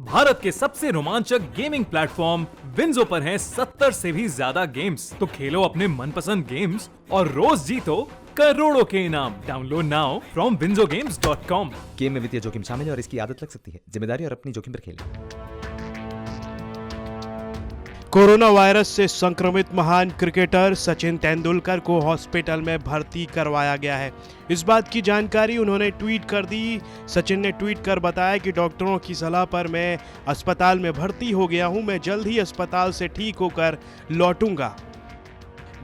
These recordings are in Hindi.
भारत के सबसे रोमांचक गेमिंग प्लेटफॉर्म विंजो पर हैं 70 से भी ज्यादा गेम्स। तो खेलो अपने मनपसंद गेम्स और रोज जीतो करोड़ों के इनाम। Download now from winzogames.com। Game में वित्तीय जोखिम शामिल है और इसकी आदत लग सकती है। जिम्मेदारी और अपनी जोखिम पर खेलें। कोरोना वायरस से संक्रमित महान क्रिकेटर सचिन तेंदुलकर को हॉस्पिटल में भर्ती करवाया गया है। इस बात की जानकारी उन्होंने ट्वीट कर दी। सचिन ने ट्वीट कर बताया कि डॉक्टरों की सलाह पर मैं अस्पताल में भर्ती हो गया हूं। मैं जल्द ही अस्पताल से ठीक होकर लौटूंगा।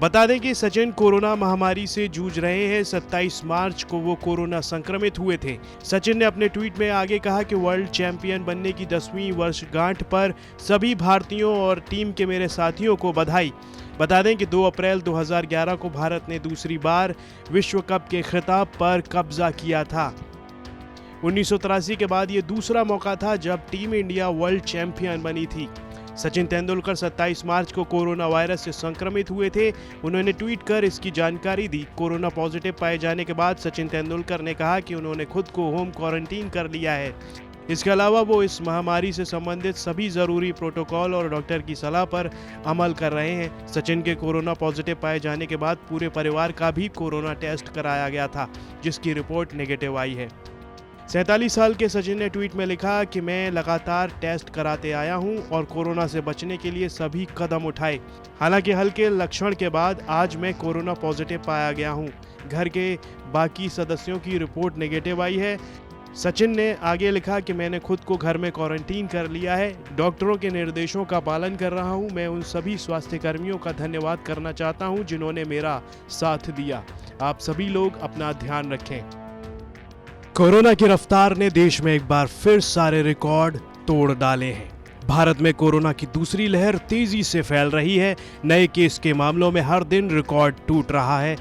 बता दें कि सचिन कोरोना महामारी से जूझ रहे हैं। 27 मार्च को वो कोरोना संक्रमित हुए थे। सचिन ने अपने ट्वीट में आगे कहा कि वर्ल्ड चैंपियन बनने की 10वीं वर्षगांठ पर सभी भारतीयों और टीम के मेरे साथियों को बधाई। बता दें कि 2 अप्रैल 2011 को भारत ने दूसरी बार विश्व कप के खिताब पर कब्जा किया था। 1983 के बाद ये दूसरा मौका था जब टीम इंडिया वर्ल्ड चैंपियन बनी थी। सचिन तेंदुलकर 27 मार्च को कोरोना वायरस से संक्रमित हुए थे। उन्होंने ट्वीट कर इसकी जानकारी दी। कोरोना पॉजिटिव पाए जाने के बाद सचिन तेंदुलकर ने कहा कि उन्होंने खुद को होम क्वारंटीन कर लिया है। इसके अलावा वो इस महामारी से संबंधित सभी जरूरी प्रोटोकॉल और डॉक्टर की सलाह पर अमल कर रहे हैं। सचिन के कोरोना पॉजिटिव पाए जाने के बाद पूरे परिवार का भी कोरोना टेस्ट कराया गया था, जिसकी रिपोर्ट नेगेटिव आई है। 47 साल के सचिन ने ट्वीट में लिखा कि मैं लगातार टेस्ट कराते आया हूं और कोरोना से बचने के लिए सभी कदम उठाए। हालांकि हल्के लक्षण के बाद आज मैं कोरोना पॉजिटिव पाया गया हूं। घर के बाकी सदस्यों की रिपोर्ट नेगेटिव आई है। सचिन ने आगे लिखा कि मैंने खुद को घर में क्वारंटीन कर लिया है। डॉक्टरों के निर्देशों का पालन कर रहा हूं। मैं उन सभी स्वास्थ्य कर्मियों का धन्यवाद करना चाहता हूं जिन्होंने मेरा साथ दिया। आप सभी लोग अपना ध्यान रखें। कोरोना की रफ्तार ने देश में एक बार फिर सारे रिकॉर्ड तोड़ डाले हैं। भारत में कोरोना की दूसरी लहर तेजी से फैल रही है। नए केस के मामलों में हर दिन रिकॉर्ड टूट रहा है।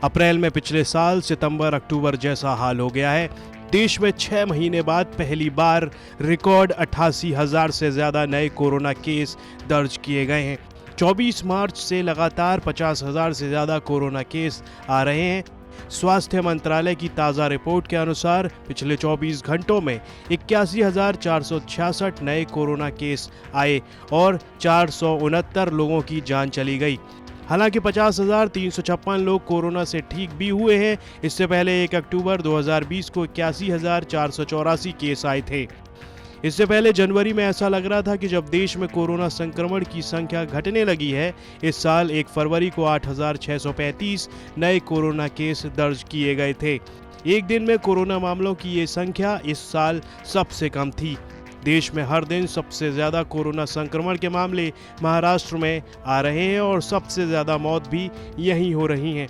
अप्रैल में पिछले साल सितंबर अक्टूबर जैसा हाल हो गया है। देश में 6 महीने बाद पहली बार रिकॉर्ड 88,000 से ज्यादा नए कोरोना केस दर्ज किए गए हैं। 24 मार्च से लगातार 50,000 से ज्यादा कोरोना केस आ रहे हैं। स्वास्थ्य मंत्रालय की ताज़ा रिपोर्ट के अनुसार पिछले 24 घंटों में 81,466 नए कोरोना केस आए और 469 लोगों की जान चली गई। हालांकि 50,356 लोग कोरोना से ठीक भी हुए हैं। इससे पहले 1 अक्टूबर 2020 को 81,484 केस आए थे। इससे पहले जनवरी में ऐसा लग रहा था कि जब देश में कोरोना संक्रमण की संख्या घटने लगी है। इस साल 1 फरवरी को 8,635 नए कोरोना केस दर्ज किए गए थे। एक दिन में कोरोना मामलों की ये संख्या इस साल सबसे कम थी। देश में हर दिन सबसे ज्यादा कोरोना संक्रमण के मामले महाराष्ट्र में आ रहे हैं और सबसे ज्यादा मौत भी यहीं हो रही हैं।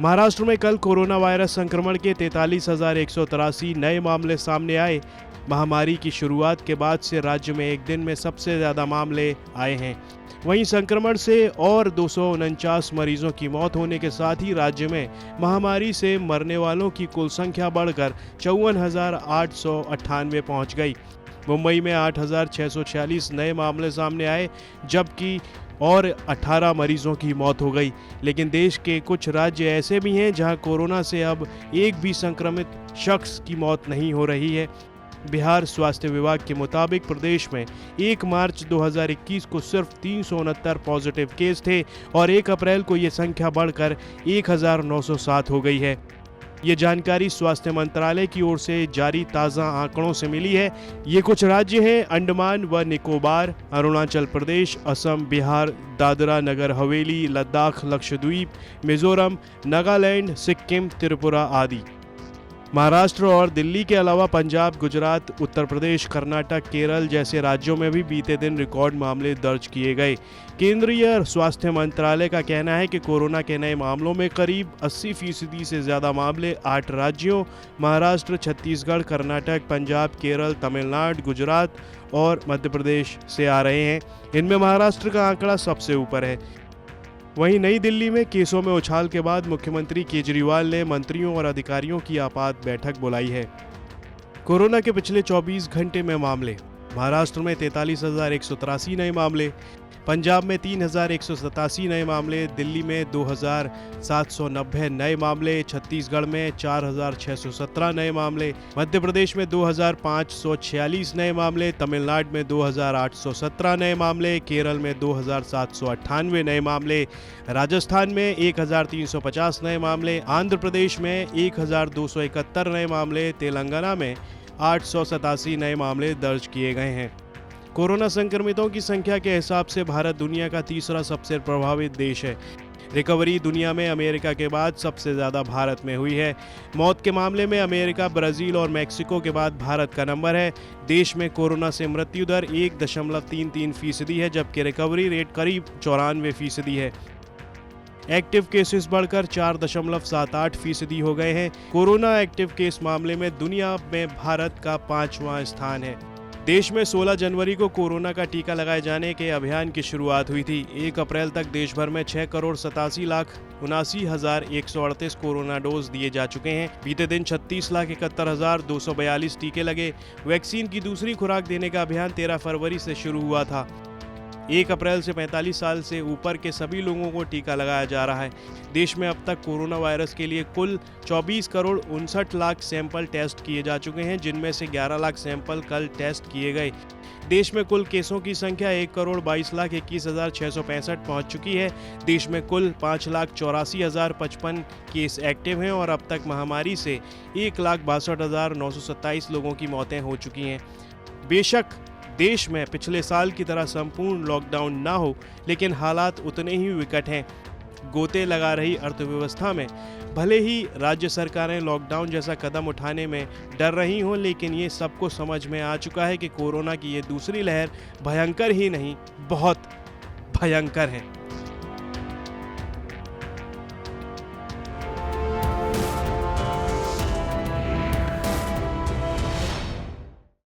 महाराष्ट्र में कल कोरोना वायरस संक्रमण के 43,183 नए मामले सामने आए। महामारी की शुरुआत के बाद से राज्य में एक दिन में सबसे ज्यादा मामले आए हैं। वहीं संक्रमण से और 249 मरीजों की मौत होने के साथ ही राज्य में महामारी से मरने वालों की कुल संख्या बढ़कर 54,898 पहुंच गई। मुंबई में 8,646 नए मामले सामने आए, जबकि और 18 मरीजों की मौत हो गई। लेकिन देश के कुछ राज्य ऐसे भी हैं जहां कोरोना से अब एक भी संक्रमित शख्स की मौत नहीं हो रही है। बिहार स्वास्थ्य विभाग के मुताबिक प्रदेश में 1 मार्च 2021 को सिर्फ 369 पॉजिटिव केस थे और 1 अप्रैल को ये संख्या बढ़कर 1,907 हो गई है। ये जानकारी स्वास्थ्य मंत्रालय की ओर से जारी ताज़ा आंकड़ों से मिली है। ये कुछ राज्य हैं: अंडमान व निकोबार, अरुणाचल प्रदेश, असम, बिहार, दादरा नगर हवेली, लद्दाख, लक्षद्वीप, मिजोरम, नागालैंड, सिक्किम, त्रिपुरा आदि। महाराष्ट्र और दिल्ली के अलावा पंजाब, गुजरात, उत्तर प्रदेश, कर्नाटक, केरल जैसे राज्यों में भी बीते दिन रिकॉर्ड मामले दर्ज किए गए। केंद्रीय स्वास्थ्य मंत्रालय का कहना है कि कोरोना के नए मामलों में करीब 80% से ज़्यादा मामले 8 राज्यों महाराष्ट्र, छत्तीसगढ़, कर्नाटक, पंजाब, केरल, तमिलनाडु, गुजरात और मध्य प्रदेश से आ रहे हैं। इनमें महाराष्ट्र का आंकड़ा सबसे ऊपर है। वहीं नई दिल्ली में केसों में उछाल के बाद मुख्यमंत्री केजरीवाल ने मंत्रियों और अधिकारियों की आपात बैठक बुलाई है। कोरोना के पिछले 24 घंटे में मामले: महाराष्ट्र में 43,183 नए मामले, पंजाब में 3,187 नए मामले, दिल्ली में 2,790 नए मामले, छत्तीसगढ़ में 4,617 नए मामले, मध्य प्रदेश में 2,546 नए मामले, तमिलनाडु में 2,817 नए मामले, केरल में 2,798 नए मामले, राजस्थान में 1,350 नए मामले, आंध्र प्रदेश में 1,271 नए मामले, तेलंगाना में 887 नए मामले दर्ज किए गए हैं। कोरोना संक्रमितों की संख्या के हिसाब से भारत दुनिया का तीसरा सबसे प्रभावित देश है। रिकवरी दुनिया में अमेरिका के बाद सबसे ज़्यादा भारत में हुई है। मौत के मामले में अमेरिका, ब्राज़ील और मैक्सिको के बाद भारत का नंबर है। देश में कोरोना से मृत्यु दर 1.33% है, जबकि रिकवरी रेट करीब 94% है। एक्टिव केसेस बढ़कर 4.78% हो गए हैं। कोरोना एक्टिव केस मामले में दुनिया में भारत का 5वां स्थान है। देश में 16 जनवरी को कोरोना का टीका लगाए जाने के अभियान की शुरुआत हुई थी। 1 अप्रैल तक देश भर में 6,87,79,138 कोरोना डोज दिए जा चुके हैं। बीते दिन 36,71,242 टीके लगे। वैक्सीन की दूसरी खुराक देने का अभियान 13 फरवरी से शुरू हुआ था। 1 अप्रैल से 45 साल से ऊपर के सभी लोगों को टीका लगाया जा रहा है। देश में अब तक कोरोना वायरस के लिए कुल 24,59,00,000 सैंपल टेस्ट किए जा चुके हैं, जिनमें से 11 लाख सैंपल कल टेस्ट किए गए। देश में कुल केसों की संख्या 1,22,21,665 पहुंच चुकी है। देश में कुल 5,84,055 केस एक्टिव हैं और अब तक महामारी से 1,62,927 लोगों की मौतें हो चुकी हैं। बेशक देश में पिछले साल की तरह संपूर्ण लॉकडाउन ना हो, लेकिन हालात उतने ही विकट हैं। गोते लगा रही अर्थव्यवस्था में भले ही राज्य सरकारें लॉकडाउन जैसा कदम उठाने में डर रही हों, लेकिन ये सबको समझ में आ चुका है कि कोरोना की ये दूसरी लहर भयंकर ही नहीं, बहुत भयंकर है।